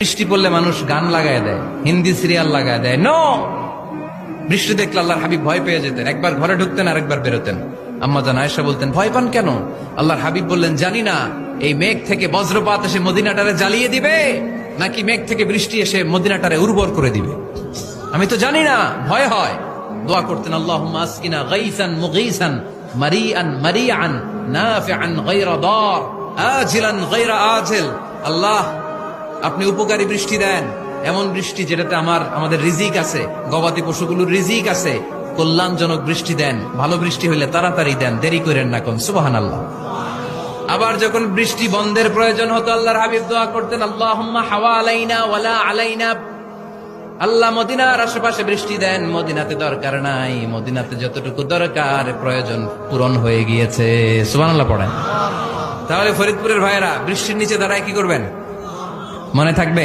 বৃষ্টি পড়লে মানুষ গান লাগায় দেয়, হিন্দি সিরিয়াল লাগায় দেয়। নো, বৃষ্টি দেখলে আল্লাহর হাবিব ভয় পেয়ে যেতেন, একবার ঘরে ঢুকতেন আর একবার বেরোতেন। আম্মা জান আয়েশা বলতেন, ভয় পান কেন? আল্লাহর হাবিব বললেন, জানি না এই মেঘ থেকে বজ্রপাত এসে মদিনাটারে জ্বালিয়ে দিবে নাকি মেঘ থেকে বৃষ্টি এসে মদিনাটারে উর্বর করে দিবে, আমি তো জানি না, ভয় হয়। দোয়া করতেন, আল্লাহুম্মা আসকিনা গাইসান মুগীসান মারিআন মারিআন নাফিআন গায়রা দার আজিলান গায়রা আজিল। আল্লাহ, আপনি উপকারী বৃষ্টি দেন, এমন বৃষ্টি যেটাতে আমাদের রিজিক আছে, গবাদি পশুগুলোর রিজিক আছে। কল্যাণজনক বৃষ্টি দেন, ভালো বৃষ্টি হইলে তাড়াতাড়ি দেন, দেরি করেন না কোন। সুবহানাল্লাহ। আবার যখন বৃষ্টি বন্ধের প্রয়োজন হতো, আল্লাহর হাবিব দোয়া করতেন, আল্লাহুম্মা হাওয়ালাইনা ওয়ালা আলাইনা। আল্লাহ, মদিনার আশেপাশে বৃষ্টি দেন, মদিনাতে দরকার নাই, মদিনাতে যতটুকু দরকার প্রয়োজন পূরণ হয়ে গিয়েছে। সুবহানাল্লাহ পড়েন। তাহলে ফরিদপুরের ভাইয়েরা বৃষ্টির নিচে দাঁড়ায় কি করবেন? মনে থাকবে?